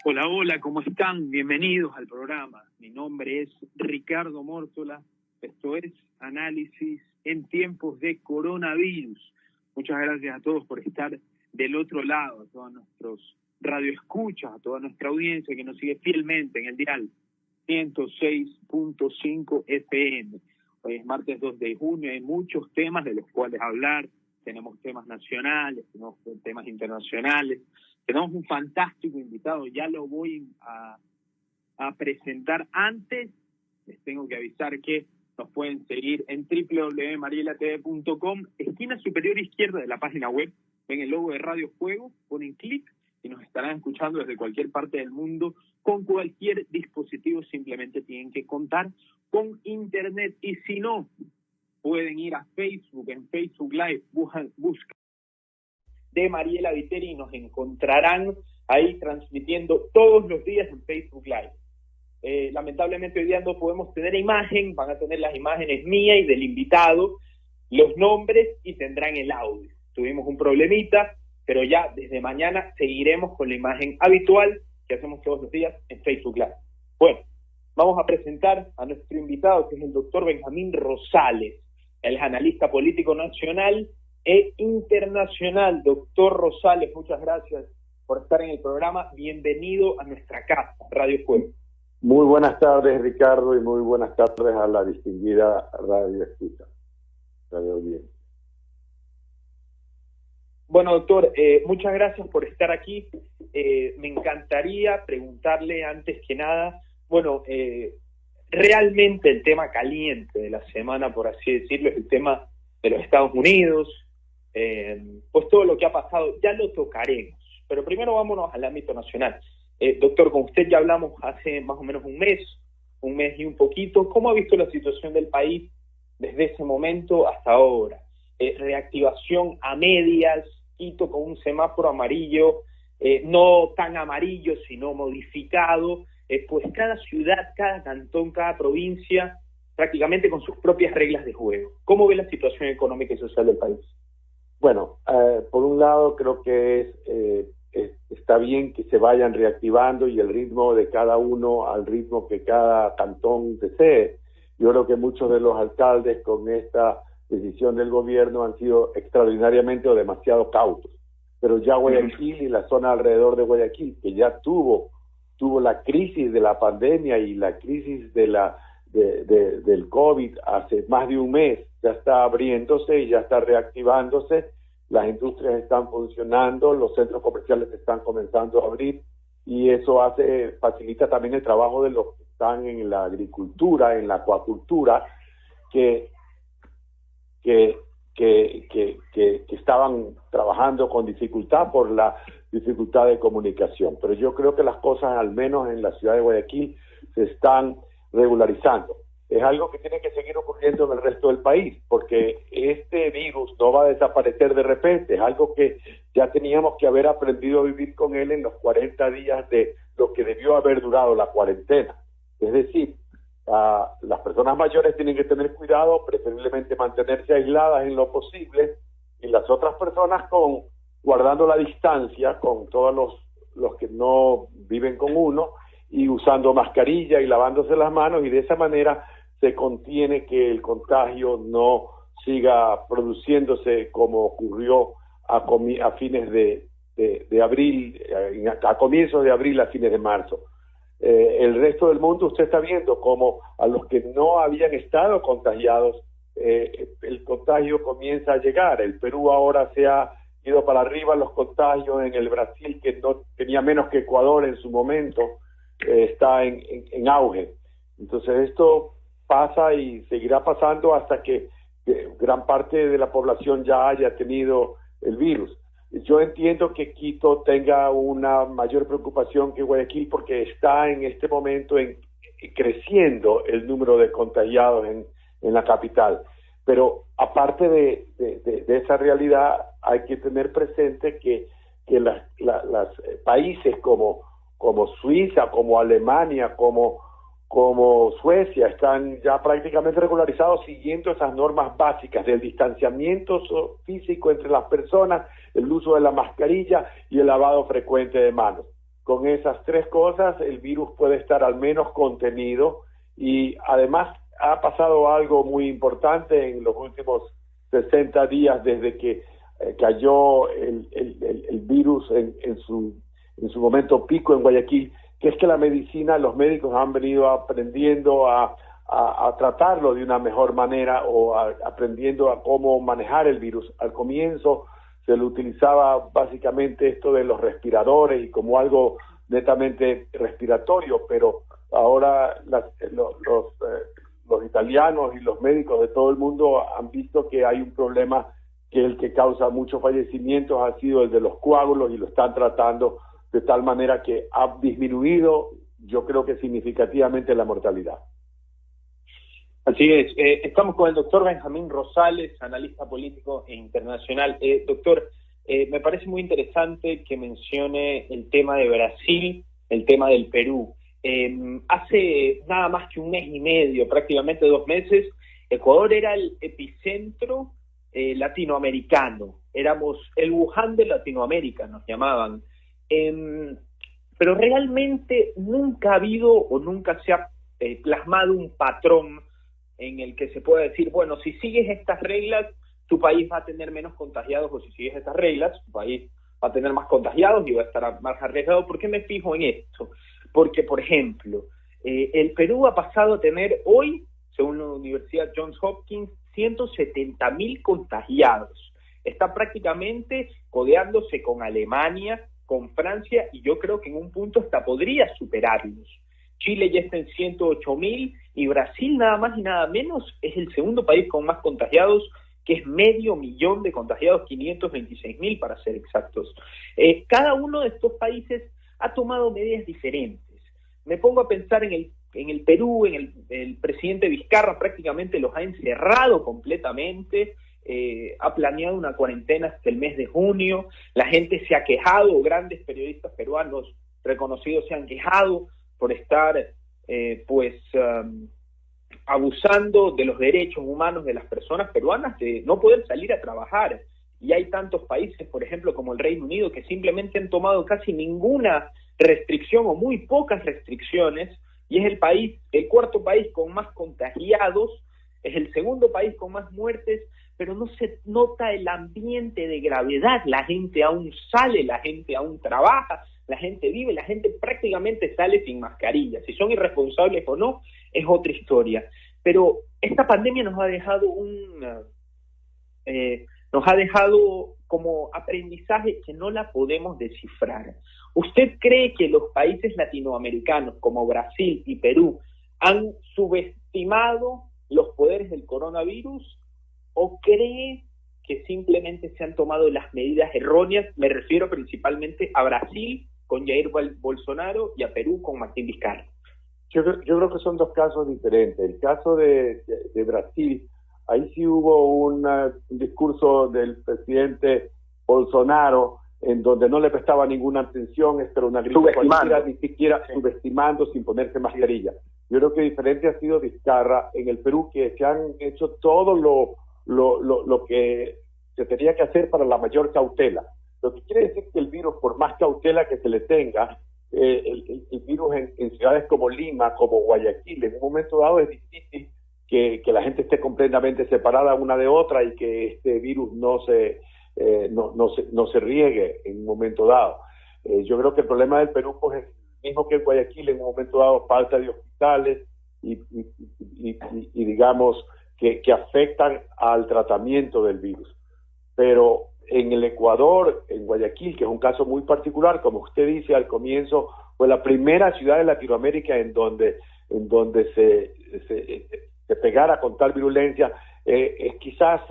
Hola, hola, ¿cómo están? Bienvenidos al programa. Mi nombre es Ricardo Mórtola. Esto es Análisis en tiempos de coronavirus. Muchas gracias a todos por estar del otro lado, a todos nuestros radioescuchas, a toda nuestra audiencia que nos sigue fielmente en el dial 106.5 FM. Hoy es martes 2 de junio, hay muchos temas de los cuales hablar. Tenemos temas nacionales, tenemos temas internacionales. Tenemos un fantástico invitado, ya lo voy a presentar. Antes, les tengo que avisar que nos pueden seguir en www.marielatv.com, esquina superior izquierda de la página web. Ven el logo de Radio Fuego, ponen clic y nos estarán escuchando desde cualquier parte del mundo con cualquier dispositivo. Simplemente tienen que contar con internet, y si no, pueden ir a Facebook, en Facebook Live, buscan de Mariela Viteri y nos encontrarán ahí transmitiendo todos los días en Facebook Live. Lamentablemente hoy día no podemos tener imagen, van a tener las imágenes mías y del invitado, los nombres, y tendrán el audio. Tuvimos un problemita, pero ya desde mañana seguiremos con la imagen habitual que hacemos todos los días en Facebook Live. Bueno, vamos a presentar a nuestro invitado, que es el doctor Benjamín Rosales. Él es analista político nacional e internacional. Doctor Rosales, muchas gracias por estar en el programa. Bienvenido a nuestra casa, Radio Fuego. Muy buenas tardes, Ricardo, y muy buenas tardes a la distinguida Radio Escucha, Radio Audiencia. Bueno, doctor, muchas gracias por estar aquí. Me encantaría preguntarle antes que nada, realmente el tema caliente de la semana, por así decirlo, es el tema de los Estados Unidos. Pues todo lo que ha pasado ya lo tocaremos, pero primero vámonos al ámbito nacional. Doctor, con usted ya hablamos hace más o menos un mes y un poquito. ¿Cómo ha visto la situación del país desde ese momento hasta ahora? Reactivación a medias, Quito con un semáforo amarillo, no tan amarillo sino modificado, pues cada ciudad, cada cantón, cada provincia prácticamente con sus propias reglas de juego. ¿Cómo ve la situación económica y social del país? Bueno, por un lado creo que está bien que se vayan reactivando y el ritmo de cada uno al ritmo que cada cantón desee. Yo creo que muchos de los alcaldes con esta decisión del gobierno han sido extraordinariamente o demasiado cautos. Pero ya Guayaquil y la zona alrededor de Guayaquil, que ya tuvo la crisis de la pandemia y la crisis del COVID hace más de un mes, ya está abriéndose y ya está reactivándose. Las industrias están funcionando, los centros comerciales están comenzando a abrir, y eso facilita también el trabajo de los que están en la agricultura, en la acuacultura, que estaban trabajando con dificultad por la dificultad de comunicación. Pero yo creo que las cosas, al menos en la ciudad de Guayaquil, se están regularizando. Es algo que tiene que seguir ocurriendo en el resto del país, porque este virus no va a desaparecer de repente. Es algo que ya teníamos que haber aprendido a vivir con él en los 40 días de lo que debió haber durado la cuarentena. Es decir, las personas mayores tienen que tener cuidado, preferiblemente mantenerse aisladas en lo posible, y las otras personas guardando la distancia con todos los que no viven con uno, y usando mascarilla y lavándose las manos, y de esa manera se contiene que el contagio no siga produciéndose como ocurrió a fines de abril, a comienzos de abril, a fines de marzo. El resto del mundo, usted está viendo como a los que no habían estado contagiados, el contagio comienza a llegar. El Perú ahora se ha ido para arriba los contagios. En el Brasil, que no tenía menos que Ecuador en su momento, está en auge. Entonces esto pasa y seguirá pasando hasta que gran parte de la población ya haya tenido el virus. Yo entiendo que Quito tenga una mayor preocupación que Guayaquil, porque está en este momento creciendo el número de contagiados en la capital. Pero aparte de esa realidad, hay que tener presente que los países como Suiza, como Alemania, como Suecia, están ya prácticamente regularizados siguiendo esas normas básicas del distanciamiento físico entre las personas, el uso de la mascarilla y el lavado frecuente de manos. con esas tres cosas el virus puede estar al menos contenido, y además ha pasado algo muy importante en los últimos 60 días desde que cayó el virus en su momento pico en Guayaquil, que es que la medicina, los médicos han venido aprendiendo a tratarlo de una mejor manera, o aprendiendo a cómo manejar el virus. Al comienzo se lo utilizaba básicamente esto de los respiradores y como algo netamente respiratorio, pero ahora los italianos y los médicos de todo el mundo han visto que hay un problema, que el que causa muchos fallecimientos ha sido el de los coágulos, y lo están tratando de tal manera que ha disminuido, yo creo que significativamente, la mortalidad. Así es. Estamos con el doctor Benjamín Rosales, analista político e internacional. Doctor, me parece muy interesante que mencione el tema de Brasil, el tema del Perú. Hace nada más que un mes y medio, prácticamente 2 meses, Ecuador era el epicentro latinoamericano. Éramos el Wuhan de Latinoamérica, nos llamaban. Pero realmente nunca ha habido o nunca se ha plasmado un patrón en el que se pueda decir, bueno, si sigues estas reglas, tu país va a tener menos contagiados, o si sigues estas reglas, tu país va a tener más contagiados y va a estar más arriesgado. ¿Por qué me fijo en esto? Porque, por ejemplo, el Perú ha pasado a tener hoy, según la Universidad Johns Hopkins, 170.000 contagiados. Está prácticamente codeándose con Alemania, con Francia, y yo creo que en un punto hasta podría superarlos. Chile ya está en 108.000, y Brasil nada más y nada menos es el segundo país con más contagiados, que es 500.000 de contagiados, 526.000 para ser exactos. Cada uno de estos países ha tomado medidas diferentes. Me pongo a pensar en el Perú, el presidente Vizcarra prácticamente los ha encerrado completamente, ha planeado una cuarentena hasta el mes de junio, la gente se ha quejado, grandes periodistas peruanos reconocidos se han quejado por estar abusando de los derechos humanos de las personas peruanas, de no poder salir a trabajar. Y hay tantos países, por ejemplo, como el Reino Unido, que simplemente han tomado casi ninguna restricción o muy pocas restricciones, y es el cuarto país con más contagiados, es el segundo país con más muertes, pero no se nota el ambiente de gravedad. La gente aún sale, la gente aún trabaja, la gente vive, la gente prácticamente sale sin mascarilla. Si son irresponsables o no, es otra historia. Pero esta pandemia nos ha dejado como aprendizaje que no la podemos descifrar. ¿Usted cree que los países latinoamericanos como Brasil y Perú han subestimado los poderes del coronavirus, o cree que simplemente se han tomado las medidas erróneas? Me refiero principalmente a Brasil con Jair Bolsonaro y a Perú con Martín Vizcarra. Yo creo que son dos casos diferentes. El caso de Brasil, ahí sí hubo un discurso del presidente Bolsonaro en donde no le prestaba ninguna atención, pero una gripe cualquiera, ni siquiera subestimando, sin ponerse mascarilla. Yo creo que diferente ha sido Vizcarra en el Perú, que se han hecho todo lo que se tenía que hacer para la mayor cautela. Lo que quiere decir que el virus, por más cautela que se le tenga, el virus en ciudades como Lima, como Guayaquil, en un momento dado es difícil que la gente esté completamente separada una de otra y que este virus no se riegue en un momento dado. Yo creo que el problema del Perú pues, es el mismo que en Guayaquil, en un momento dado falta de hospitales y digamos que afectan al tratamiento del virus. Pero en el Ecuador, en Guayaquil, que es un caso muy particular, como usted dice al comienzo, fue la primera ciudad de Latinoamérica en donde se pegara con tal virulencia. Quizás,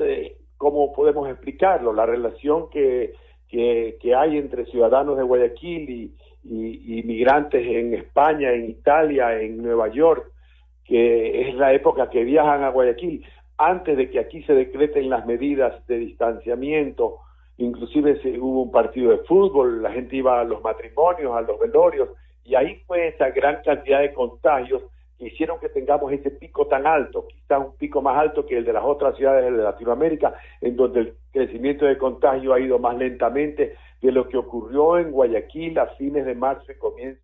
¿cómo podemos explicarlo? La relación que hay entre ciudadanos de Guayaquil y migrantes en España, en Italia, en Nueva York, que es la época que viajan a Guayaquil, antes de que aquí se decreten las medidas de distanciamiento. Inclusive hubo un partido de fútbol, la gente iba a los matrimonios, a los velorios, y ahí fue esa gran cantidad de contagios que hicieron que tengamos ese pico tan alto, quizás un pico más alto que el de las otras ciudades de Latinoamérica, en donde el crecimiento de contagio ha ido más lentamente de lo que ocurrió en Guayaquil a fines de marzo y comienzo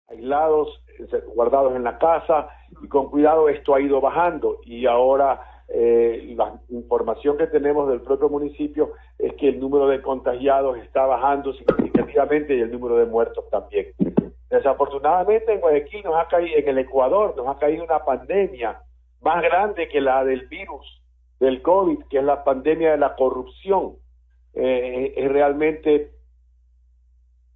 aislados, guardados en la casa, y con cuidado esto ha ido bajando, y ahora la información que tenemos del propio municipio es que el número de contagiados está bajando significativamente y el número de muertos también. Desafortunadamente en Guayaquil en el Ecuador nos ha caído una pandemia más grande que la del virus del COVID, que es la pandemia de la corrupción. Es realmente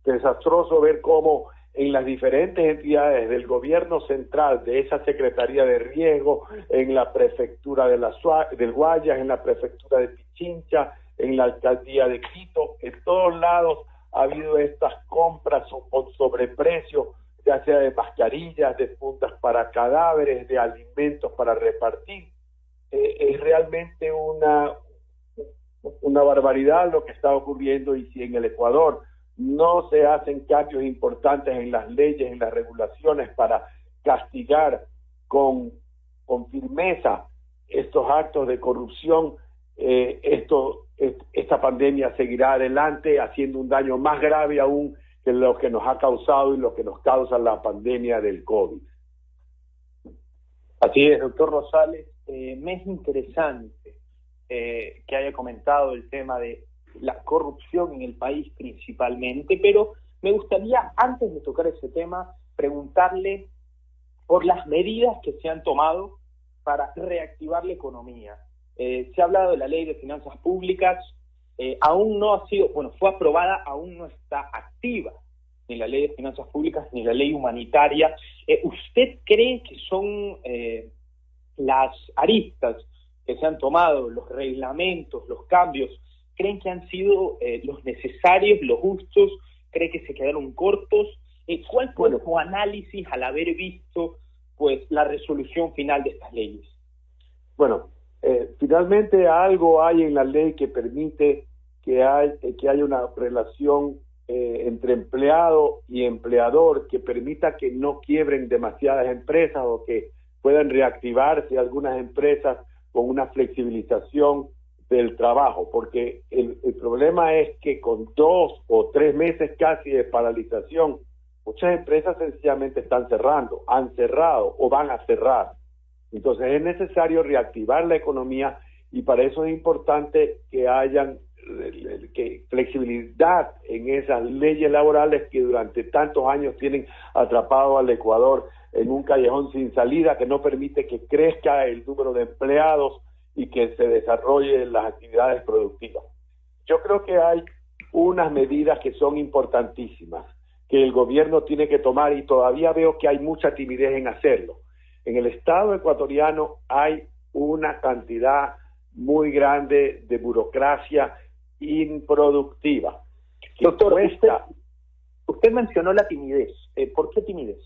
desastroso ver cómo en las diferentes entidades del gobierno central, de esa Secretaría de Riesgo, en la prefectura del Guayas, en la prefectura de Pichincha, en la alcaldía de Quito, en todos lados ha habido estas compras con sobreprecio, ya sea de mascarillas, de fundas para cadáveres, de alimentos para repartir. Es realmente una barbaridad lo que está ocurriendo, y si en el Ecuador no se hacen cambios importantes en las leyes, en las regulaciones para castigar con firmeza estos actos de corrupción, esta pandemia seguirá adelante haciendo un daño más grave aún que lo que nos ha causado y lo que nos causa la pandemia del COVID. Así es, doctor Rosales. Me es interesante que haya comentado el tema de la corrupción en el país principalmente, pero me gustaría, antes de tocar ese tema, preguntarle por las medidas que se han tomado para reactivar la economía. Se ha hablado de la Ley de Finanzas Públicas, aún no ha sido, fue aprobada, aún no está activa, ni la Ley de Finanzas Públicas ni la Ley Humanitaria. ¿Usted cree que son las aristas que se han tomado, los reglamentos, los cambios, creen que han sido los necesarios, los justos? ¿Cree que se quedaron cortos? ¿Cuál fue su análisis al haber visto la resolución final de estas leyes? Bueno, finalmente algo hay en la ley que permite que haya una relación entre empleado y empleador que permita que no quiebren demasiadas empresas o que puedan reactivarse algunas empresas con una flexibilización del trabajo, porque el problema es que con 2 o 3 meses casi de paralización, muchas empresas sencillamente están cerrando, han cerrado o van a cerrar. Entonces es necesario reactivar la economía, y para eso es importante que hayan flexibilidad en esas leyes laborales que durante tantos años tienen atrapado al Ecuador en un callejón sin salida, que no permite que crezca el número de empleados y que se desarrollen las actividades productivas. Yo creo que hay unas medidas que son importantísimas, que el gobierno tiene que tomar, y todavía veo que hay mucha timidez en hacerlo. En el Estado ecuatoriano hay una cantidad muy grande de burocracia improductiva. Doctor, usted mencionó la timidez. ¿Por qué timidez?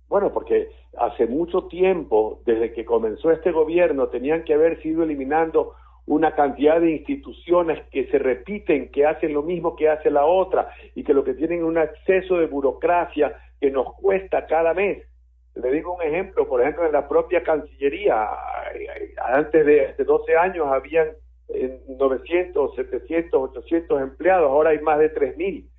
Bueno, porque hace mucho tiempo, desde que comenzó este gobierno, tenían que haber sido eliminando una cantidad de instituciones que se repiten, que hacen lo mismo que hace la otra, y que lo que tienen es un exceso de burocracia que nos cuesta cada mes. Le digo un ejemplo, por ejemplo, en la propia Cancillería, antes de hace 12 años habían 900, 700, 800 empleados, ahora hay más de 3,000.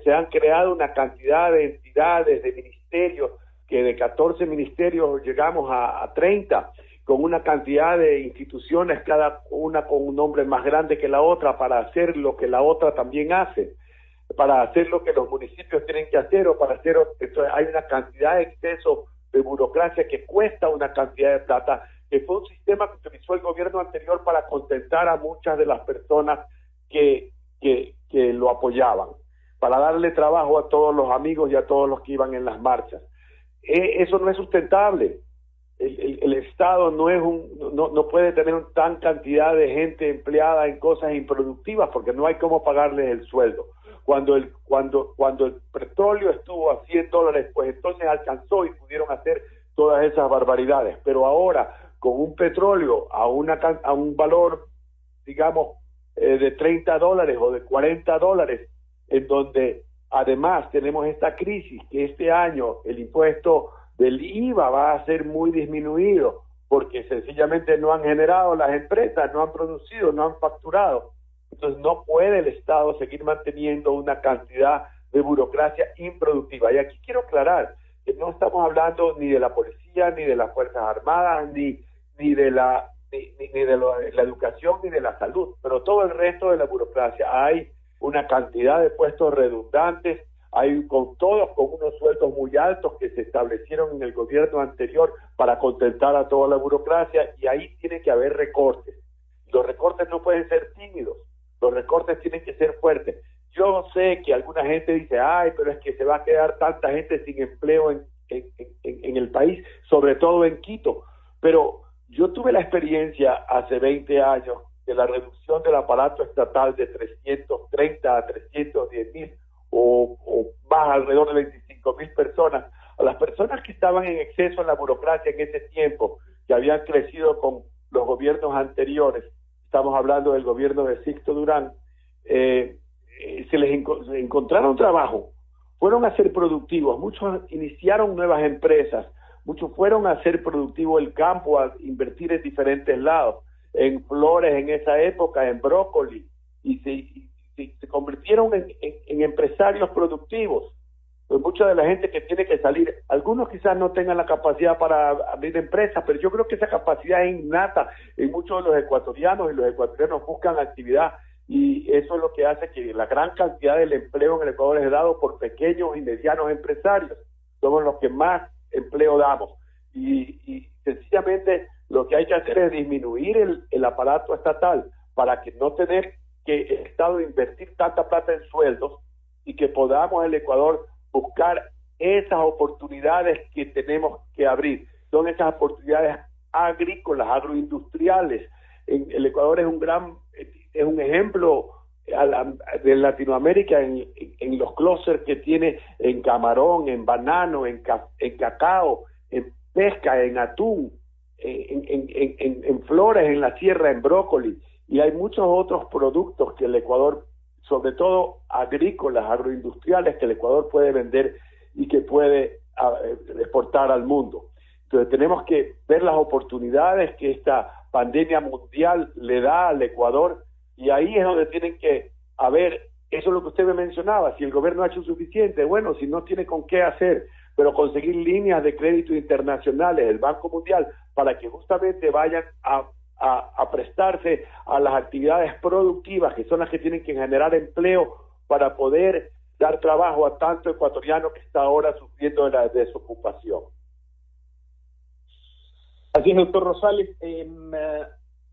Se han creado una cantidad de entidades, de ministerios, que de 14 ministerios llegamos a 30, con una cantidad de instituciones, cada una con un nombre más grande que la otra, para hacer lo que la otra también hace, para hacer lo que los municipios tienen que hacer, o para hacer. Entonces hay una cantidad de exceso de burocracia que cuesta una cantidad de plata, que fue un sistema que utilizó el gobierno anterior para contentar a muchas de las personas que lo apoyaban, para darle trabajo a todos los amigos y a todos los que iban en las marchas. Eso no es sustentable. El Estado no puede tener tan cantidad de gente empleada en cosas improductivas, porque no hay cómo pagarles el sueldo. Cuando el petróleo estuvo a $100, pues entonces alcanzó y pudieron hacer todas esas barbaridades. Pero ahora, con un petróleo a un valor, digamos, de $30 o de $40, en donde además tenemos esta crisis, que este año el impuesto del IVA va a ser muy disminuido, porque sencillamente no han generado las empresas, no han producido, no han facturado. Entonces no puede el Estado seguir manteniendo una cantidad de burocracia improductiva. Y aquí quiero aclarar que no estamos hablando ni de la policía, ni de las Fuerzas Armadas, ni de la educación, ni de la salud, pero todo el resto de la burocracia. Hay una cantidad de puestos redundantes, hay todos con unos sueldos muy altos que se establecieron en el gobierno anterior para contentar a toda la burocracia, y ahí tiene que haber recortes. Los recortes no pueden ser tímidos, los recortes tienen que ser fuertes. Yo sé que alguna gente dice, ay, pero es que se va a quedar tanta gente sin empleo en el país, sobre todo en Quito, pero yo tuve la experiencia hace 20 años de la reducción del aparato estatal de 330 a 310,000 o más, alrededor de 25,000 personas. A las personas que estaban en exceso en la burocracia en ese tiempo, que habían crecido con los gobiernos anteriores, estamos hablando del gobierno de Sixto Durán, se les encontraron trabajo, fueron a ser productivos, muchos iniciaron nuevas empresas, muchos fueron a hacer productivo el campo, a invertir en diferentes lados, en flores en esa época, en brócoli, y se convirtieron en empresarios productivos. Pues mucha de la gente que tiene que salir, algunos quizás no tengan la capacidad para abrir empresas, pero yo creo que esa capacidad es innata en muchos de los ecuatorianos, y los ecuatorianos buscan actividad, y eso es lo que hace que la gran cantidad del empleo en el Ecuador es dado por pequeños y medianos empresarios. Somos los que más empleo damos, y sencillamente lo que hay que hacer es disminuir el aparato estatal para que no tener que el Estado invertir tanta plata en sueldos, y que podamos el Ecuador buscar esas oportunidades que tenemos que abrir. Son esas oportunidades agrícolas, agroindustriales. El Ecuador es un ejemplo de Latinoamérica en los clústeres que tiene en camarón, en banano, en cacao, en pesca, en atún, en flores, en la sierra, en brócoli, y hay muchos otros productos que el Ecuador, sobre todo agrícolas, agroindustriales, que el Ecuador puede vender y que puede exportar al mundo. Entonces tenemos que ver las oportunidades que esta pandemia mundial le da al Ecuador, y ahí es donde tienen que haber, eso es lo que usted me mencionaba, si el gobierno ha hecho suficiente, bueno, si no tiene con qué hacer, pero conseguir líneas de crédito internacionales, el Banco Mundial, para que justamente vayan a prestarse a las actividades productivas, que son las que tienen que generar empleo para poder dar trabajo a tanto ecuatoriano que está ahora sufriendo de la desocupación. Así es, doctor Rosales.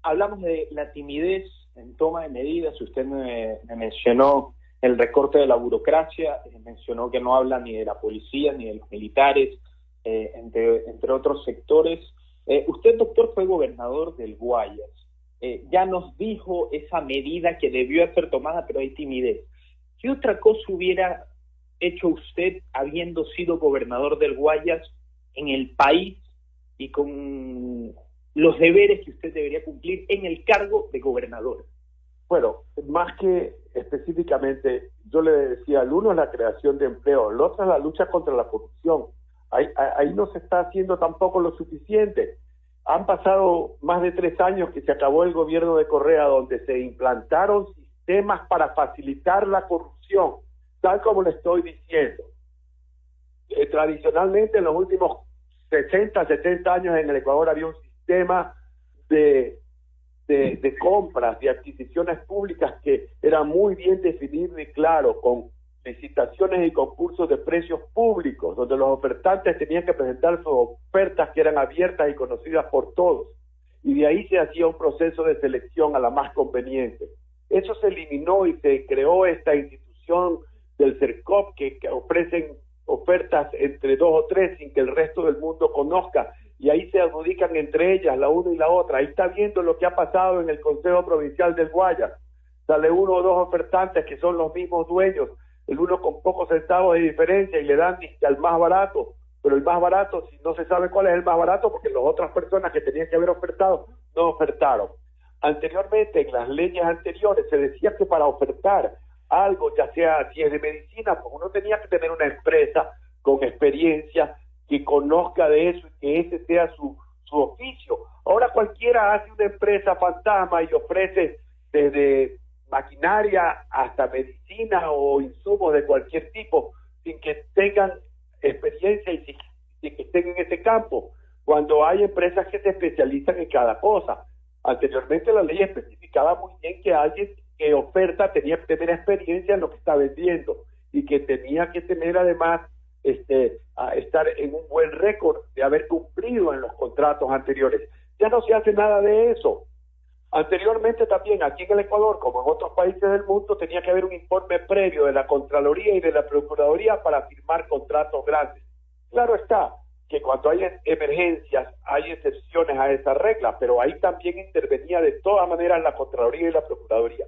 Hablamos de la timidez en toma de medidas. Usted me mencionó el recorte de la burocracia, mencionó que no habla ni de la policía ni de los militares, entre otros sectores. Usted, doctor, fue gobernador del Guayas. Ya nos dijo esa medida que debió ser tomada, pero hay timidez. ¿Qué otra cosa hubiera hecho usted habiendo sido gobernador del Guayas en el país y con los deberes que usted debería cumplir en el cargo de gobernador? Bueno, más que específicamente, yo le decía, el uno es la creación de empleo, el otro es la lucha contra la corrupción. Ahí no se está haciendo tampoco lo suficiente. Han pasado más de 3 años que se acabó el gobierno de Correa, donde se implantaron sistemas para facilitar la corrupción, tal como le estoy diciendo. Tradicionalmente, en los últimos 60, 70 años en el Ecuador había un sistema de compras, de adquisiciones públicas que era muy bien definido y claro, con licitaciones y concursos de precios públicos, donde los ofertantes tenían que presentar sus ofertas que eran abiertas y conocidas por todos, y de ahí se hacía un proceso de selección a la más conveniente. Eso se eliminó y se creó esta institución del CERCOP que ofrecen ofertas entre 2 o 3 sin que el resto del mundo conozca, y ahí se adjudican entre ellas la una y la otra. Ahí está viendo lo que ha pasado en el Consejo Provincial del Guayas. Sale 1 o 2 ofertantes que son los mismos dueños, el uno con pocos centavos de diferencia, y le dan al más barato, pero el más barato, si no se sabe cuál es el más barato, porque las otras personas que tenían que haber ofertado no ofertaron. Anteriormente, en las leyes anteriores, se decía que para ofertar algo, ya sea si es de medicina, pues uno tenía que tener una empresa con experiencia que conozca de eso y que ese sea su oficio. Ahora cualquiera hace una empresa fantasma y ofrece desde maquinaria hasta medicina o insumos de cualquier tipo sin que tengan experiencia y sin que estén en ese campo, cuando hay empresas que se especializan en cada cosa. Anteriormente la ley especificaba muy bien que alguien que oferta tenía que tener experiencia en lo que está vendiendo y que tenía que tener además a estar en un buen récord de haber cumplido en los contratos anteriores. Ya no se hace nada de eso. Anteriormente también aquí en el Ecuador, como en otros países del mundo, tenía que haber un informe previo de la Contraloría y de la Procuraduría para firmar contratos grandes. Claro está que cuando hay emergencias hay excepciones a esa regla, pero ahí también intervenía de todas maneras la Contraloría y la Procuraduría.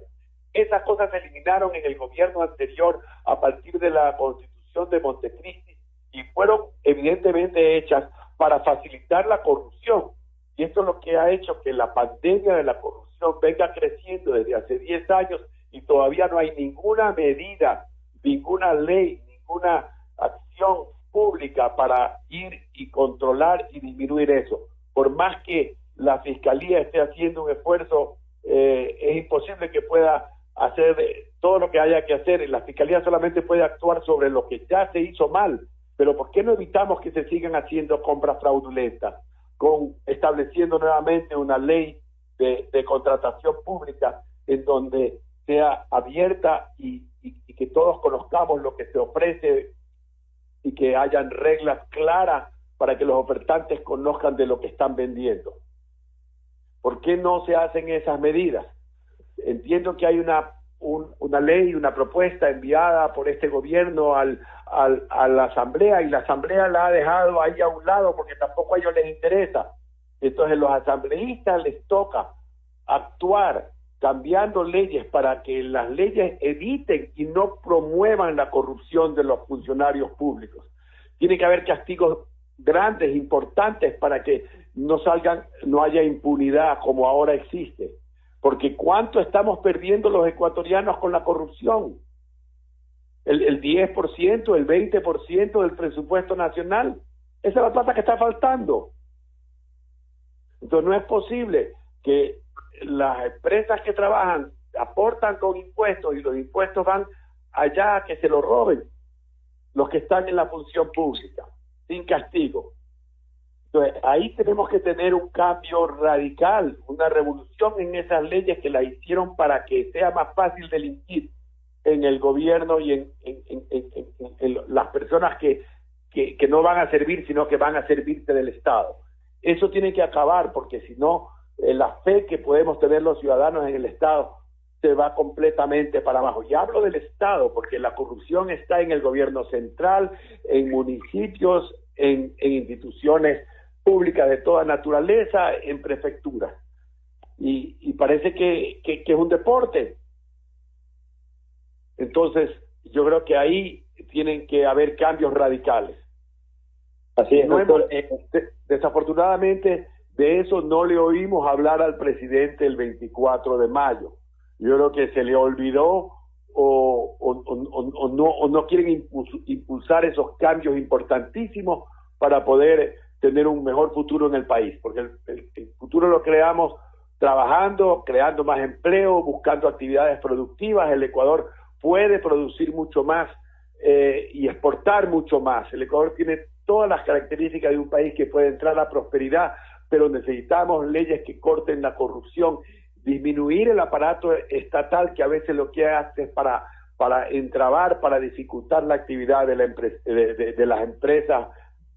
Esas cosas se eliminaron en el gobierno anterior a partir de la Constitución de Montecristi y fueron evidentemente hechas para facilitar la corrupción. Y esto es lo que ha hecho que la pandemia de la corrupción venga creciendo desde hace 10 años y todavía no hay ninguna medida, ninguna ley, ninguna acción pública para ir y controlar y disminuir eso. Por más que la Fiscalía esté haciendo un esfuerzo, es imposible que pueda hacer todo lo que haya que hacer. La Fiscalía solamente puede actuar sobre lo que ya se hizo mal, pero ¿por qué no evitamos que se sigan haciendo compras fraudulentas? Estableciendo nuevamente una ley de contratación pública en donde sea abierta y que todos conozcamos lo que se ofrece y que hayan reglas claras para que los ofertantes conozcan de lo que están vendiendo. ¿Por qué no se hacen esas medidas? Entiendo que hay una ley, una propuesta enviada por este gobierno a la Asamblea y la Asamblea la ha dejado ahí a un lado porque tampoco a ellos les interesa. Entonces los asambleístas les toca actuar cambiando leyes para que las leyes eviten y no promuevan la corrupción de los funcionarios públicos. Tiene que haber castigos grandes, importantes, para que no haya impunidad como ahora existe. Porque ¿cuánto estamos perdiendo los ecuatorianos con la corrupción? El 10%, el 20% del presupuesto nacional. Esa es la plata que está faltando. Entonces no es posible que las empresas que trabajan aportan con impuestos y los impuestos van allá a que se lo roben los que están en la función pública, sin castigo. Entonces, ahí tenemos que tener un cambio radical, una revolución en esas leyes que las hicieron para que sea más fácil delinquir en el gobierno y en las personas que no van a servir, sino que van a servirse del Estado. Eso tiene que acabar, porque si no, la fe que podemos tener los ciudadanos en el Estado se va completamente para abajo. Y hablo del Estado, porque la corrupción está en el gobierno central, en municipios, en instituciones públicas de toda naturaleza, en prefecturas. Y parece que es un deporte. Entonces, yo creo que ahí tienen que haber cambios radicales. Así es, doctor. Desafortunadamente, de eso no le oímos hablar al presidente el 24 de mayo. Yo creo que se le olvidó o no quieren impulsar esos cambios importantísimos para poder tener un mejor futuro en el país, porque el futuro lo creamos trabajando, creando más empleo, buscando actividades productivas. El Ecuador puede producir mucho más y exportar mucho más. El Ecuador tiene todas las características de un país que puede entrar a la prosperidad, pero necesitamos leyes que corten la corrupción, disminuir el aparato estatal que a veces lo que hace es para entrabar, para dificultar la actividad de las empresas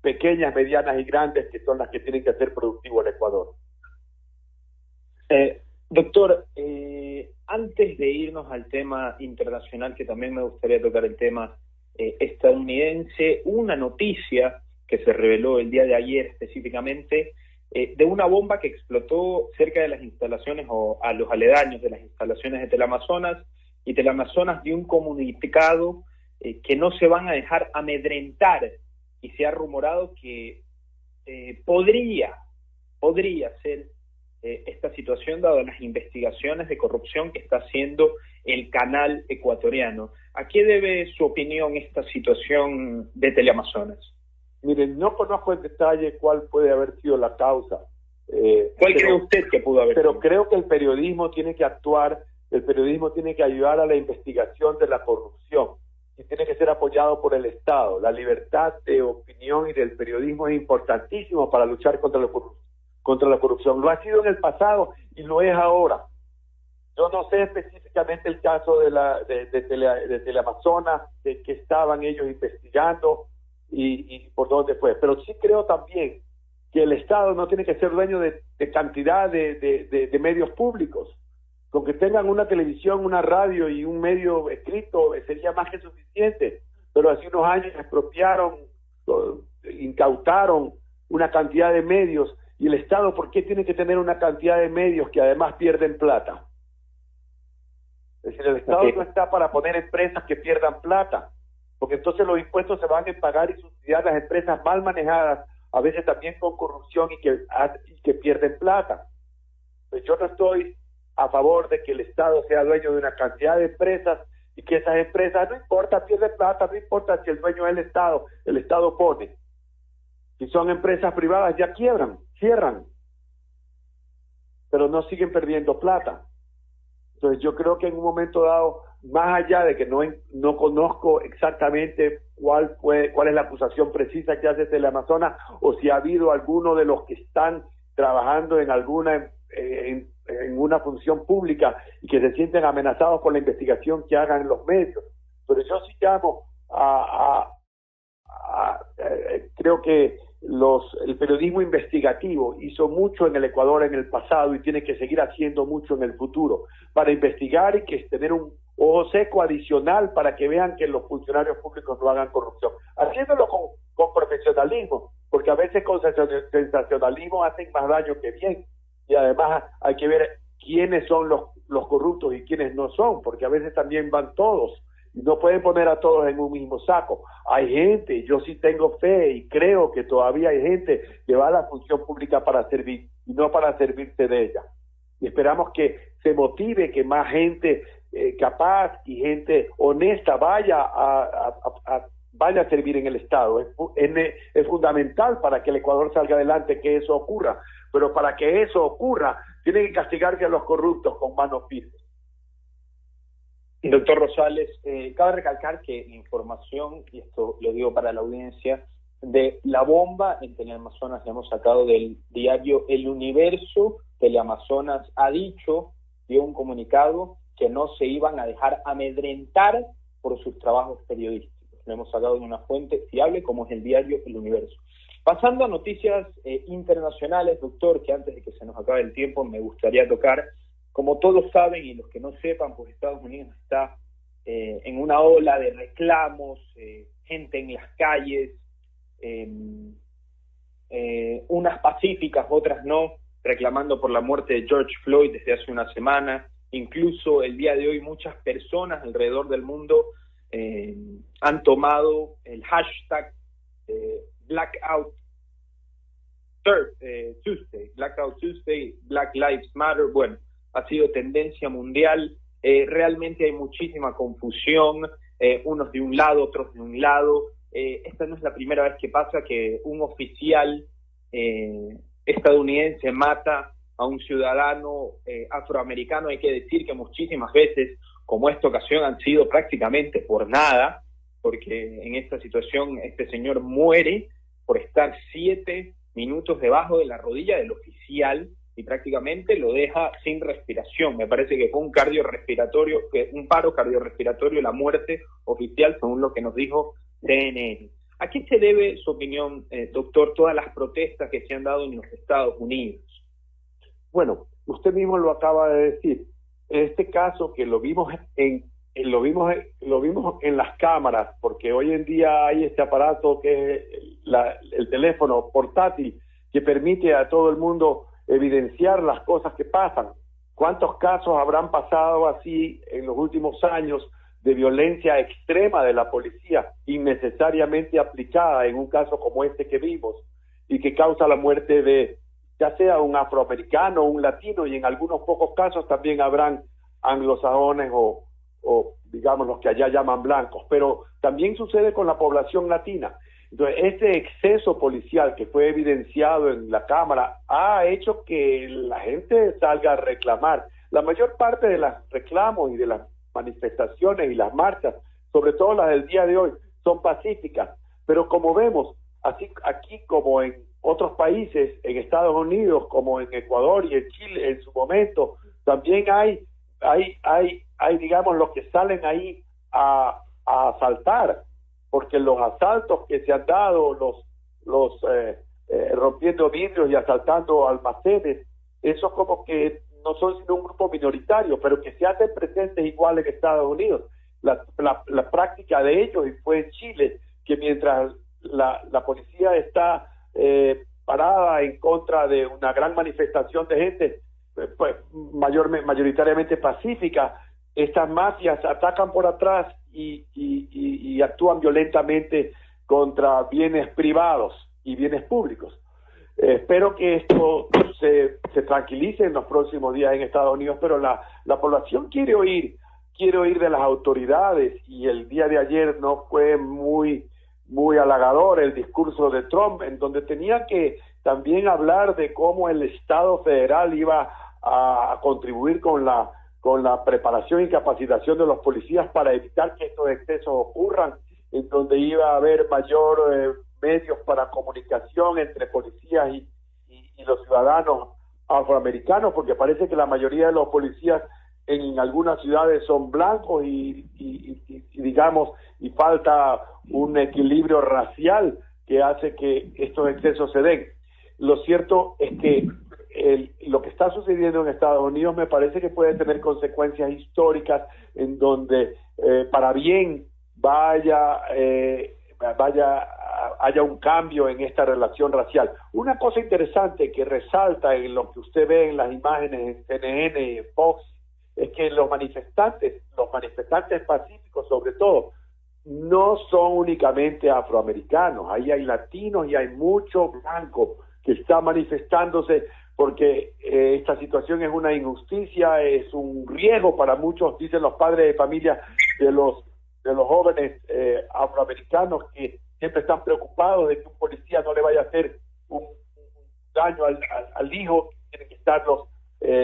pequeñas, medianas y grandes, que son las que tienen que hacer productivo el Ecuador. Doctor, antes de irnos al tema internacional, que también me gustaría tocar el tema estadounidense, una noticia que se reveló el día de ayer específicamente, de una bomba que explotó cerca de las instalaciones o a los aledaños de las instalaciones de Teleamazonas, y Teleamazonas dio un comunicado que no se van a dejar amedrentar, y se ha rumorado que podría ser esta situación, dado las investigaciones de corrupción que está haciendo el canal ecuatoriano. ¿A qué debe su opinión esta situación de Teleamazonas? Miren, no conozco en detalle cuál puede haber sido la causa. ¿Cuál cree usted que pudo haber sido? Pero creo que el periodismo tiene que actuar, el periodismo tiene que ayudar a la investigación de la corrupción y tiene que ser apoyado por el Estado. La libertad de opinión y del periodismo es importantísimo para luchar contra la corrupción. Lo ha sido en el pasado y lo es ahora. Yo no sé específicamente el caso de Teleamazonas, de que estaban ellos investigando y por dónde fue, pero sí creo también que el Estado no tiene que ser dueño de cantidad de medios públicos. Con que tengan una televisión, una radio y un medio escrito sería más que suficiente, pero hace unos años expropiaron, incautaron una cantidad de medios, y el Estado, ¿por qué tiene que tener una cantidad de medios que además pierden plata? Es decir, el Estado no está para poner empresas que pierdan plata, porque entonces los impuestos se van a pagar y subsidiar las empresas mal manejadas, a veces también con corrupción y que pierden plata. Pues yo no estoy a favor de que el Estado sea dueño de una cantidad de empresas y que esas empresas, no importa, pierden plata, no importa si el dueño es el Estado pone. Si son empresas privadas ya quiebran, cierran, pero no siguen perdiendo plata. Entonces yo creo que en un momento dado, más allá de que no conozco exactamente cuál es la acusación precisa que hace Teleamazonas, o si ha habido alguno de los que están trabajando en alguna en una función pública y que se sienten amenazados por la investigación que hagan los medios. Pero yo sí llamo creo que el periodismo investigativo hizo mucho en el Ecuador en el pasado y tiene que seguir haciendo mucho en el futuro para investigar y que tener un ojo seco adicional para que vean que los funcionarios públicos no hagan corrupción, haciéndolo con profesionalismo, porque a veces con sensacionalismo hacen más daño que bien, y además hay que ver quiénes son los corruptos y quiénes no son, porque a veces también van todos, y no pueden poner a todos en un mismo saco. Hay gente, yo sí tengo fe y creo que todavía hay gente que va a la función pública para servir y no para servirse de ella. Y esperamos que se motive, que más gente capaz y gente honesta vaya a servir en el Estado. Es fundamental para que el Ecuador salga adelante que eso ocurra, pero para que eso ocurra tiene que castigarse a los corruptos con manos firmes. Doctor Rosales, cabe recalcar que la información, y esto lo digo para la audiencia, de la bomba en Teleamazonas la hemos sacado del diario El Universo. Teleamazonas dio un comunicado que no se iban a dejar amedrentar por sus trabajos periodísticos. Lo hemos sacado de una fuente fiable como es el diario El Universo. Pasando a noticias internacionales, doctor, que antes de que se nos acabe el tiempo me gustaría tocar. Como todos saben, y los que no sepan, pues Estados Unidos está en una ola de reclamos, gente en las calles, unas pacíficas, otras no, reclamando por la muerte de George Floyd desde hace una semana. Incluso el día de hoy muchas personas alrededor del mundo han tomado el hashtag Blackout Tuesday, Black Lives Matter. Bueno, ha sido tendencia mundial. Realmente hay muchísima confusión, unos de un lado, otros de un lado. Esta no es la primera vez que pasa que un oficial estadounidense mata a un ciudadano afroamericano. Hay que decir que muchísimas veces, como esta ocasión, han sido prácticamente por nada, porque en esta situación este señor muere por estar 7 minutos debajo de la rodilla del oficial y prácticamente lo deja sin respiración. Me parece que fue un paro cardiorrespiratorio, la muerte oficial, según lo que nos dijo CNN. ¿A qué se debe, su opinión, doctor, todas las protestas que se han dado en los Estados Unidos? Bueno, usted mismo lo acaba de decir. Este caso que lo vimos en las cámaras, porque hoy en día hay este aparato que es el teléfono portátil que permite a todo el mundo evidenciar las cosas que pasan. ¿Cuántos casos habrán pasado así en los últimos años de violencia extrema de la policía, innecesariamente aplicada en un caso como este que vimos, y que causa la muerte de ya sea un afroamericano o un latino, y en algunos pocos casos también habrán anglosajones o o digamos los que allá llaman blancos, pero también sucede con la población latina. Entonces, este exceso policial que fue evidenciado en la Cámara ha hecho que la gente salga a reclamar. La mayor parte de los reclamos y de las manifestaciones y las marchas, sobre todo las del día de hoy, son pacíficas, pero como vemos, así aquí como en otros países, en Estados Unidos, como en Ecuador y en Chile en su momento, también hay digamos, los que salen ahí a asaltar, porque los asaltos que se han dado, rompiendo vidrios y asaltando almacenes, eso como que no son sino un grupo minoritario, pero que se hacen presentes igual en Estados Unidos. La práctica de ellos, y fue en Chile, que mientras la policía está parada en contra de una gran manifestación de gente, pues mayoritariamente pacífica, estas mafias atacan por atrás y actúan violentamente contra bienes privados y bienes públicos. Espero que esto se tranquilice en los próximos días en Estados Unidos, pero la población quiere oír de las autoridades, y el día de ayer no fue muy halagador el discurso de Trump, en donde tenía que también hablar de cómo el Estado federal iba a contribuir con la preparación y capacitación de los policías para evitar que estos excesos ocurran, en donde iba a haber mayor medios para comunicación entre policías y los ciudadanos afroamericanos, porque parece que la mayoría de los policías en algunas ciudades son blancos y digamos, y falta un equilibrio racial que hace que estos excesos se den. Lo cierto es que lo que está sucediendo en Estados Unidos me parece que puede tener consecuencias históricas, en donde para bien haya un cambio en esta relación racial. Una cosa interesante que resalta en lo que usted ve en las imágenes en CNN y en Fox, es que los manifestantes pacíficos sobre todo, no son únicamente afroamericanos. Ahí hay latinos y hay mucho blanco que está manifestándose, porque esta situación es una injusticia, es un riesgo para muchos, dicen los padres de familia de los jóvenes afroamericanos, que siempre están preocupados de que un policía no le vaya a hacer un daño al hijo. Tienen que estarlos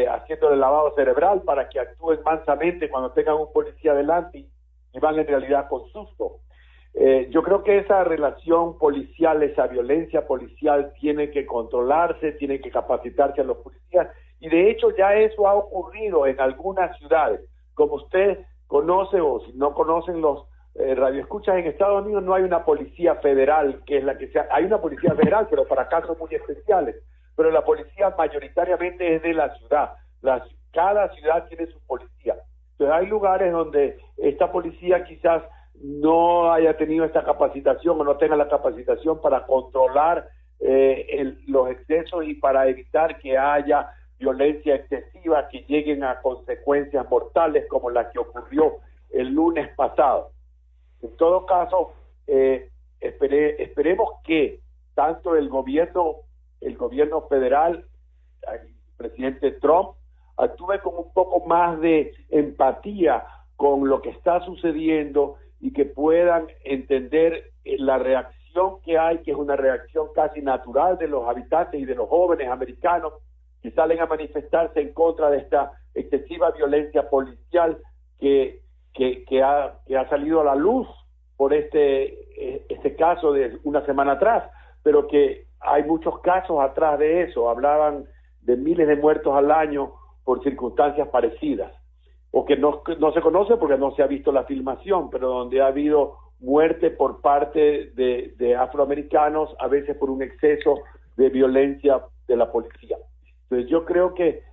haciéndole lavado cerebral para que actúen mansamente cuando tengan un policía delante y van en realidad con susto. Yo creo que esa relación policial, esa violencia policial tiene que controlarse, tiene que capacitarse a los policías, y de hecho ya eso ha ocurrido en algunas ciudades. Como usted conoce, o si no conocen los radioescuchas, en Estados Unidos no hay una policía federal, que es la que sea. Hay una policía federal, pero para casos muy especiales, pero la policía mayoritariamente es de la ciudad. Cada ciudad tiene su policía. Entonces hay lugares donde esta policía quizás no haya tenido esta capacitación o no tenga la capacitación para controlar los excesos y para evitar que haya violencia excesiva que lleguen a consecuencias mortales como la que ocurrió el lunes pasado. En todo caso, esperemos que tanto el gobierno federal, el presidente Trump, actúe con un poco más de empatía con lo que está sucediendo y que puedan entender la reacción que hay, que es una reacción casi natural de los habitantes y de los jóvenes americanos que salen a manifestarse en contra de esta excesiva violencia policial que ha salido a la luz por este caso de una semana atrás, pero que hay muchos casos atrás de eso. Hablaban de miles de muertos al año por circunstancias parecidas, o que no se conoce porque no se ha visto la filmación, pero donde ha habido muerte por parte de afroamericanos, a veces por un exceso de violencia de la policía. Entonces yo creo que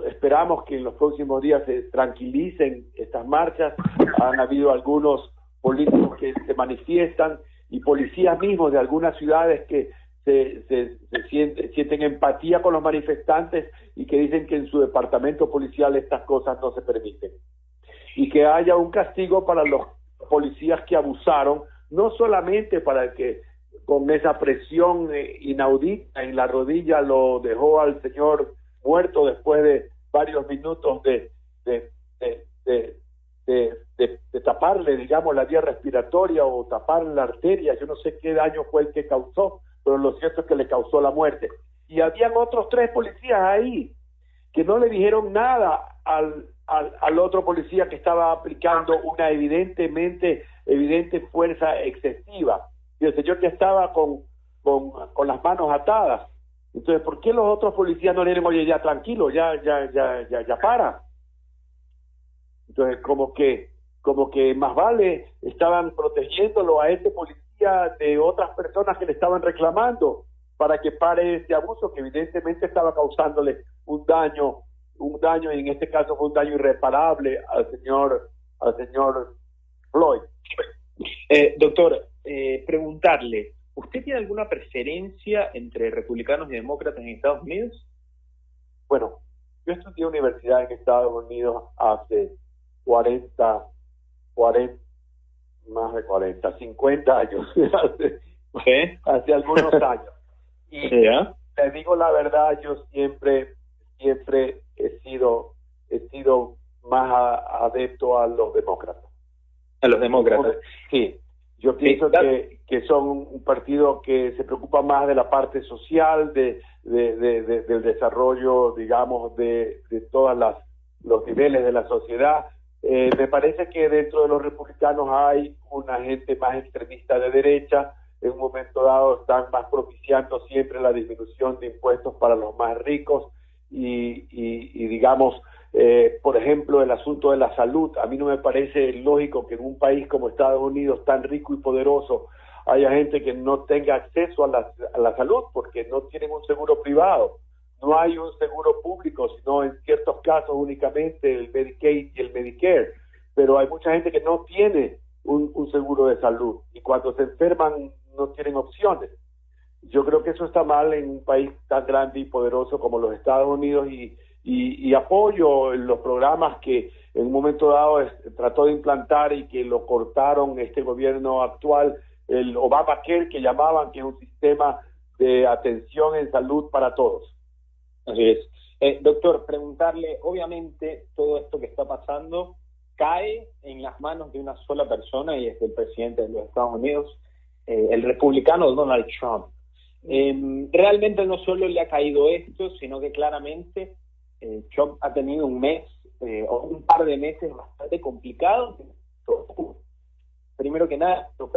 esperamos que en los próximos días se tranquilicen estas marchas. Han habido algunos políticos que se manifiestan y policías mismos de algunas ciudades que se sienten empatía con los manifestantes y que dicen que en su departamento policial estas cosas no se permiten, y que haya un castigo para los policías que abusaron, no solamente para que con esa presión inaudita en la rodilla lo dejó al señor muerto después de varios minutos de de taparle, digamos, la vía respiratoria o taparle la arteria. Yo no sé qué daño fue el que causó, pero lo cierto es que le causó la muerte. Y habían otros 3 policías ahí que no le dijeron nada al otro policía que estaba aplicando una evidente fuerza excesiva. Y el señor ya estaba con las manos atadas. Entonces, ¿por qué los otros policías no le dijeron, oye, ya tranquilo, ya para? Entonces, como que más vale estaban protegiéndolo a este policía de otras personas que le estaban reclamando para que pare este abuso que evidentemente estaba causándole un daño, y en este caso fue un daño irreparable al señor Floyd. Doctor, preguntarle, ¿usted tiene alguna preferencia entre republicanos y demócratas en Estados Unidos? Bueno, yo estudié universidad en Estados Unidos hace 50 años, hace algunos años. Y te digo la verdad, yo siempre he sido más adepto a los demócratas. A los demócratas. Sí, yo pienso que son un partido que se preocupa más de la parte social, del desarrollo, digamos, de todos los niveles de la sociedad. Me parece que dentro de los republicanos hay una gente más extremista de derecha. En un momento dado están más propiciando siempre la disminución de impuestos para los más ricos y digamos, por ejemplo, el asunto de la salud. A mí no me parece lógico que en un país como Estados Unidos, tan rico y poderoso, haya gente que no tenga acceso a la salud porque no tienen un seguro privado. No hay un seguro público, sino en ciertos casos únicamente el Medicaid y el Medicare. Pero hay mucha gente que no tiene un seguro de salud y cuando se enferman no tienen opciones. Yo creo que eso está mal en un país tan grande y poderoso como los Estados Unidos y apoyo los programas que en un momento dado trató de implantar y que lo cortaron este gobierno actual, el Obamacare, que llamaban, que es un sistema de atención en salud para todos. Así es. Doctor, preguntarle, obviamente todo esto que está pasando cae en las manos de una sola persona y es el presidente de los Estados Unidos, el republicano Donald Trump. Realmente no solo le ha caído esto, sino que claramente Trump ha tenido un mes o un par de meses bastante complicados. Primero que nada, su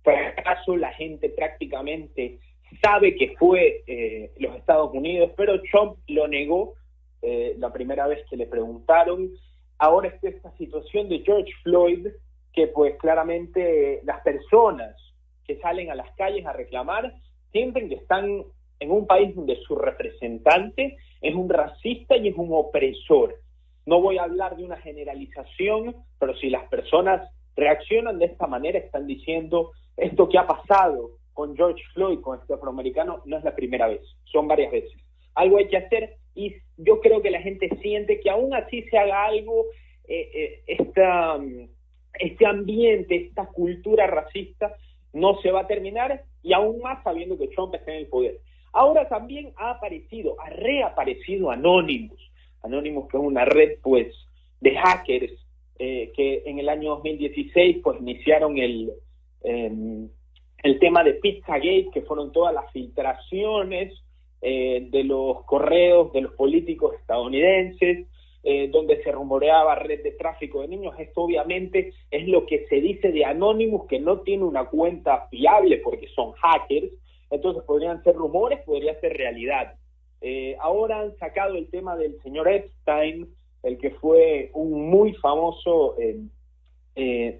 fracaso, la gente prácticamente sabe que fue los Estados Unidos, pero Trump lo negó la primera vez que le preguntaron. Ahora está esta situación de George Floyd, que pues claramente las personas que salen a las calles a reclamar sienten que están en un país donde su representante es un racista y es un opresor. No voy a hablar de una generalización, pero si las personas reaccionan de esta manera, están diciendo esto que ha pasado con George Floyd, con este afroamericano, no es la primera vez, son varias veces. Algo hay que hacer y yo creo que la gente siente que aún así se haga algo, este ambiente, esta cultura racista no se va a terminar, y aún más sabiendo que Trump está en el poder. Ahora también ha reaparecido Anonymous, que es una red pues de hackers que en el año 2016 pues iniciaron el tema de Pizzagate, que fueron todas las filtraciones de los correos de los políticos estadounidenses, donde se rumoreaba red de tráfico de niños. Esto obviamente es lo que se dice de Anonymous, que no tiene una cuenta fiable porque son hackers, entonces podrían ser rumores, podría ser realidad. Ahora han sacado el tema del señor Epstein, el que fue un muy famoso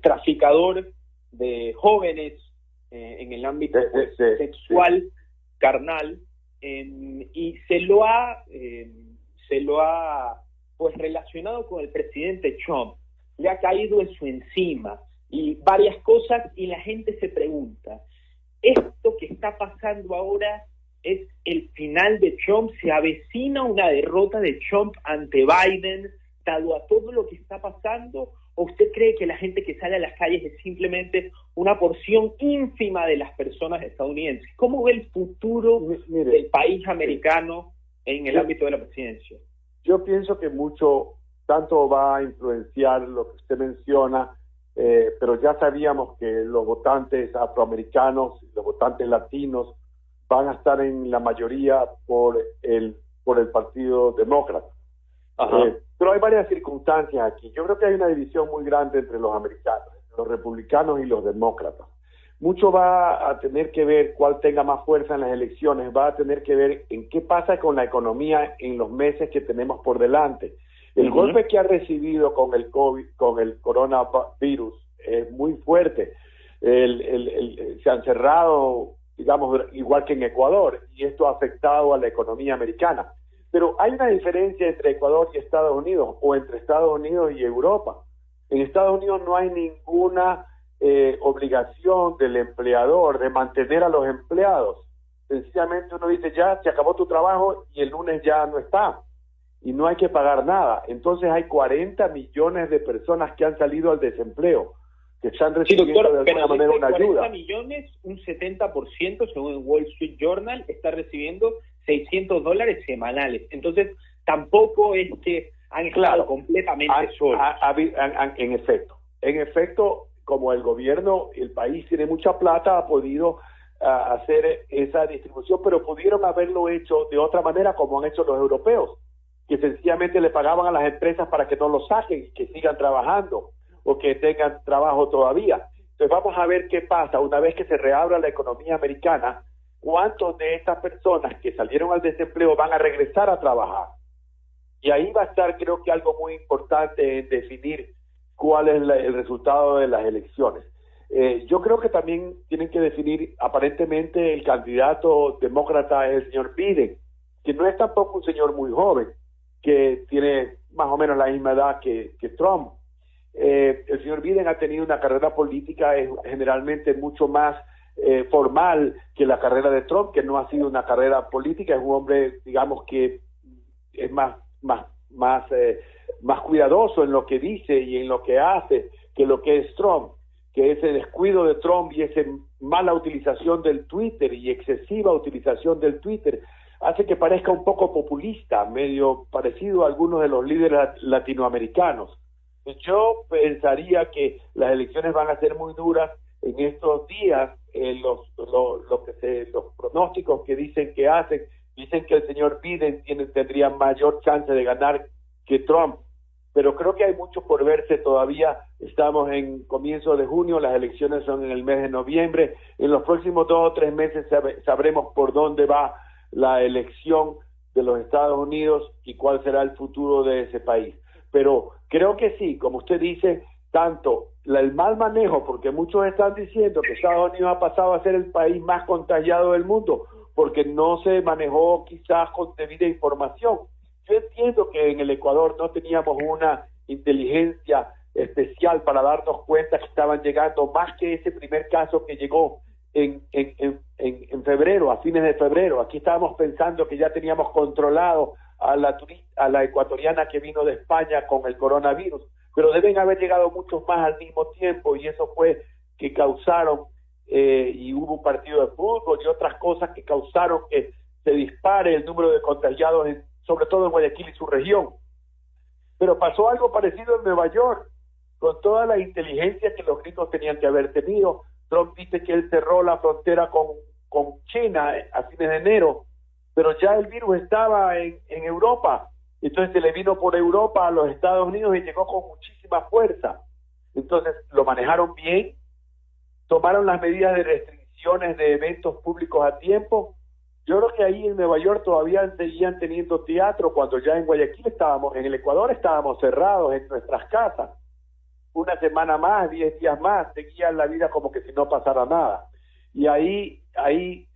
traficador de jóvenes en el ámbito sexual, carnal, y se lo ha pues relacionado con el presidente Trump. Le ha caído eso encima y varias cosas, y la gente se pregunta, ¿esto que está pasando ahora es el final de Trump? ¿Se avecina una derrota de Trump ante Biden, dado a todo lo que está pasando? ¿O usted cree que la gente que sale a las calles es simplemente una porción ínfima de las personas estadounidenses? ¿Cómo ve el futuro del país americano en el ámbito de la presidencia? Yo pienso que mucho tanto va a influenciar lo que usted menciona, pero ya sabíamos que los votantes afroamericanos, los votantes latinos, van a estar en la mayoría por el Partido Demócrata. Pero hay varias circunstancias aquí. Yo creo que hay una división muy grande entre los americanos, los republicanos y los demócratas. Mucho va a tener que ver cuál tenga más fuerza en las elecciones, va a tener que ver en qué pasa con la economía en los meses que tenemos por delante. El golpe que ha recibido con el COVID, con el coronavirus, es muy fuerte. Se han cerrado, digamos, igual que en Ecuador, y esto ha afectado a la economía americana. Pero hay una diferencia entre Ecuador y Estados Unidos, o entre Estados Unidos y Europa. En Estados Unidos no hay ninguna obligación del empleador de mantener a los empleados. Sencillamente uno dice, ya se acabó tu trabajo y el lunes ya no está. Y no hay que pagar nada. Entonces hay 40 millones de personas que han salido al desempleo, que están recibiendo de alguna manera una ayuda. 40 millones, un 70%, según el Wall Street Journal, está recibiendo $600 semanales. Entonces, tampoco es que han estado completamente solos. En efecto, como el gobierno, el país tiene mucha plata, ha podido hacer esa distribución, pero pudieron haberlo hecho de otra manera, como han hecho los europeos, que sencillamente le pagaban a las empresas para que no lo saquen y que sigan trabajando o que tengan trabajo todavía. Entonces vamos a ver qué pasa una vez que se reabra la economía americana, cuántos de estas personas que salieron al desempleo van a regresar a trabajar. Y ahí va a estar, creo que algo muy importante en definir cuál es el resultado de las elecciones. Yo creo que también tienen que definir, aparentemente el candidato demócrata es el señor Biden, que no es tampoco un señor muy joven, que tiene más o menos la misma edad que Trump. El señor Biden ha tenido una carrera política generalmente mucho más formal que la carrera de Trump, que no ha sido una carrera política, es un hombre, digamos, que es más cuidadoso en lo que dice y en lo que hace que lo que es Trump, que ese descuido de Trump y esa mala utilización del Twitter y excesiva utilización del Twitter hace que parezca un poco populista, medio parecido a algunos de los líderes latinoamericanos. Yo pensaría que las elecciones van a ser muy duras en estos días. Los pronósticos que dicen que el señor Biden tendría mayor chance de ganar que Trump, pero creo que hay mucho por verse todavía. Estamos en comienzo de junio, las elecciones son en el mes de noviembre. En los próximos 2 o 3 meses sabremos por dónde va la elección de los Estados Unidos y cuál será el futuro de ese país. Pero creo que sí, como usted dice, tanto el mal manejo, porque muchos están diciendo que Estados Unidos ha pasado a ser el país más contagiado del mundo, porque no se manejó quizás con debida información. Yo entiendo que en el Ecuador no teníamos una inteligencia especial para darnos cuenta que estaban llegando más que ese primer caso que llegó en febrero, a fines de febrero. Aquí estábamos pensando que ya teníamos controlado a la ecuatoriana que vino de España con el coronavirus, pero deben haber llegado muchos más al mismo tiempo, y eso fue que causaron, y hubo un partido de fútbol y otras cosas que causaron que se dispare el número de contagiados, sobre todo en Guayaquil y su región. Pero pasó algo parecido en Nueva York, con toda la inteligencia que los gringos tenían que haber tenido. Trump dice que él cerró la frontera con China a fines de enero, pero ya el virus estaba en Europa, entonces se le vino por Europa a los Estados Unidos y llegó con muchísima fuerza. Entonces lo manejaron bien, tomaron las medidas de restricciones de eventos públicos a tiempo. Yo creo que ahí en Nueva York todavía seguían teniendo teatro, cuando ya en Guayaquil en el Ecuador estábamos cerrados en nuestras casas. Una semana más, 10 días más, seguían la vida como que si no pasara nada. Y ahí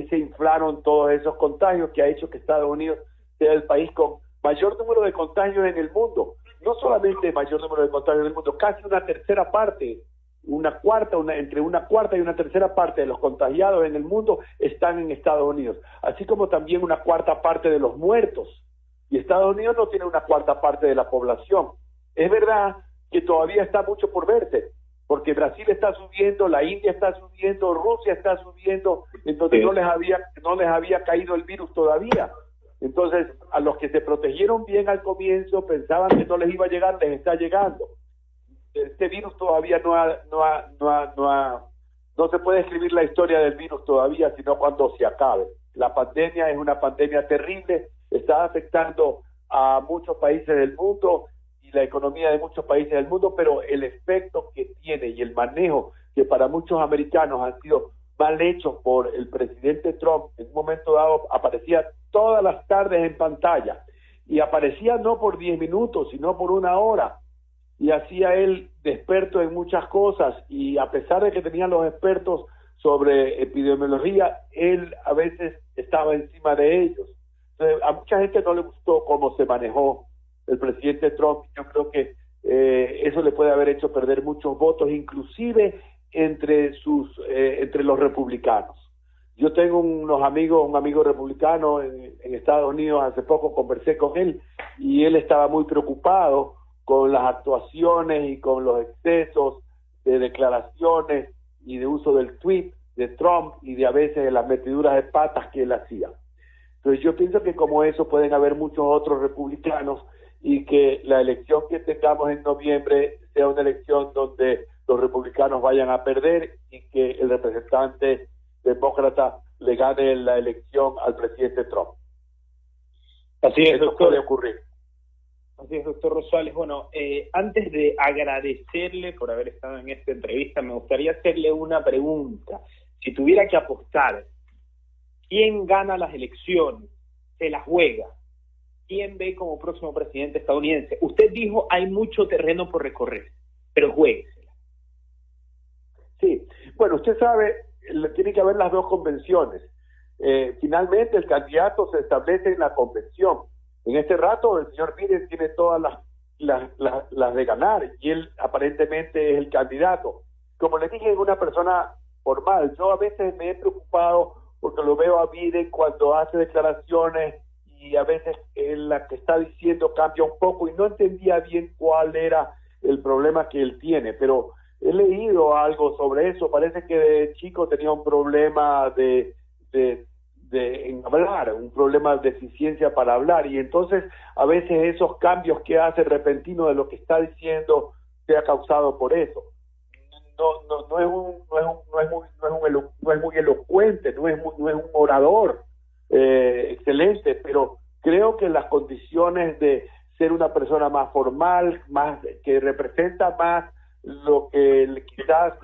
se inflaron todos esos contagios, que ha hecho que Estados Unidos sea el país con mayor número de contagios en el mundo. No solamente mayor número de contagios en el mundo, casi una tercera parte, entre una cuarta y una tercera parte de los contagiados en el mundo están en Estados Unidos, así como también una cuarta parte de los muertos. Y Estados Unidos no tiene una cuarta parte de la población. Es verdad que todavía está mucho por verse, porque Brasil está subiendo, la India está subiendo, Rusia está subiendo, entonces no les había caído el virus todavía. Entonces, a los que se protegieron bien al comienzo, pensaban que no les iba a llegar, les está llegando. Este virus todavía no se puede escribir la historia del virus todavía, sino cuando se acabe. La pandemia es una pandemia terrible, está afectando a muchos países del mundo y la economía de muchos países del mundo, pero el efecto que tiene y el manejo que para muchos americanos han sido mal hechos por el presidente Trump, en un momento dado aparecía todas las tardes en pantalla, y aparecía no por 10 minutos, sino por 1 hora, y hacía él de experto en muchas cosas, y a pesar de que tenían los expertos sobre epidemiología, él a veces estaba encima de ellos. Entonces, a mucha gente no le gustó cómo se manejó el presidente Trump. Yo creo que eso le puede haber hecho perder muchos votos, inclusive entre los republicanos. Yo tengo un amigo republicano en Estados Unidos, hace poco conversé con él, y él estaba muy preocupado con las actuaciones y con los excesos de declaraciones y de uso del tweet de Trump y de a veces de las metiduras de patas que él hacía. Entonces yo pienso que como eso pueden haber muchos otros republicanos, y que la elección que tengamos en noviembre sea una elección donde los republicanos vayan a perder y que el representante demócrata le gane la elección al presidente Trump. Así es, eso doctor. Puede ocurrir. Así es, doctor Rosales. Bueno, antes de agradecerle por haber estado en esta entrevista, me gustaría hacerle una pregunta. Si tuviera que apostar, ¿quién gana las elecciones? ¿Se las juega? ¿Quién ve como próximo presidente estadounidense? Usted dijo, hay mucho terreno por recorrer, pero juéguesela. Sí, bueno, usted sabe, tiene que haber las dos convenciones. Finalmente el candidato se establece en la convención. En este rato el señor Biden tiene todas las de ganar, y él aparentemente es el candidato. Como le dije, es una persona formal. Yo a veces me he preocupado porque lo veo a Biden cuando hace declaraciones, y a veces la que está diciendo cambia un poco, y no entendía bien cuál era el problema que él tiene, pero he leído algo sobre eso. Parece que de chico tenía un problema en hablar, un problema de deficiencia para hablar, y entonces a veces esos cambios que hace repentino de lo que está diciendo se ha causado por eso. No es muy elocuente, no es un orador excelente, pero creo que las condiciones de ser una persona más formal, más que representa más lo que quizás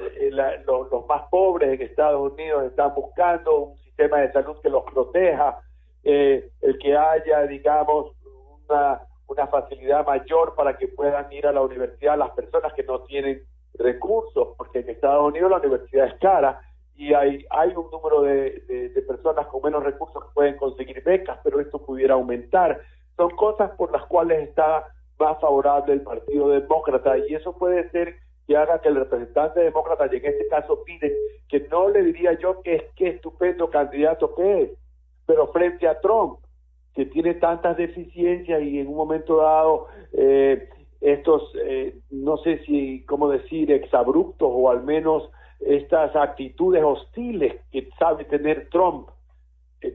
los más pobres en Estados Unidos están buscando, un sistema de salud que los proteja, el que haya, digamos, una facilidad mayor para que puedan ir a la universidad las personas que no tienen recursos, porque en Estados Unidos la universidad es cara, y hay un número de personas con menos recursos que pueden conseguir becas, pero esto pudiera aumentar. Son cosas por las cuales está más favorable el Partido Demócrata, y eso puede ser que haga que el representante demócrata, y en este caso Biden, que no le diría yo que estupendo candidato que es, pero frente a Trump, que tiene tantas deficiencias, y en un momento dado no sé si cómo decir, exabruptos, o al menos estas actitudes hostiles que sabe tener Trump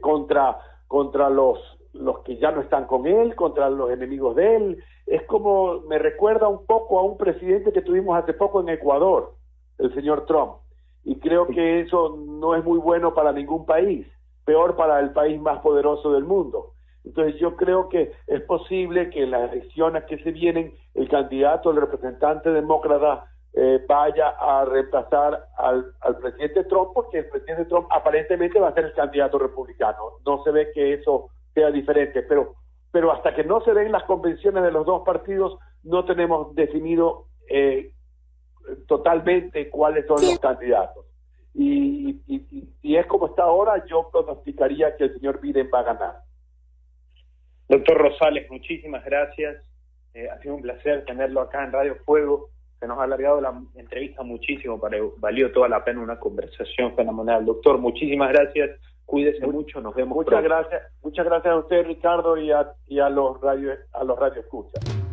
contra los que ya no están con él, contra los enemigos de él. Es como, me recuerda un poco a un presidente que tuvimos hace poco en Ecuador, el señor Trump, y creo que eso no es muy bueno para ningún país, peor para el país más poderoso del mundo. Entonces yo creo que es posible que en las elecciones que se vienen, el candidato, el representante demócrata, vaya a reemplazar al presidente Trump, porque el presidente Trump aparentemente va a ser el candidato republicano. No se ve que eso sea diferente, pero hasta que no se den las convenciones de los dos partidos, no tenemos definido totalmente cuáles son los candidatos. Y es como está ahora, yo pronosticaría que el señor Biden va a ganar. Doctor Rosales, muchísimas gracias. Ha sido un placer tenerlo acá en Radio Fuego. Se nos ha alargado la entrevista muchísimo, pero valió toda la pena, una conversación fenomenal. Doctor, muchísimas gracias. Cuídese mucho, nos vemos pronto. Muchas gracias a usted, Ricardo, y a los radio escuchas.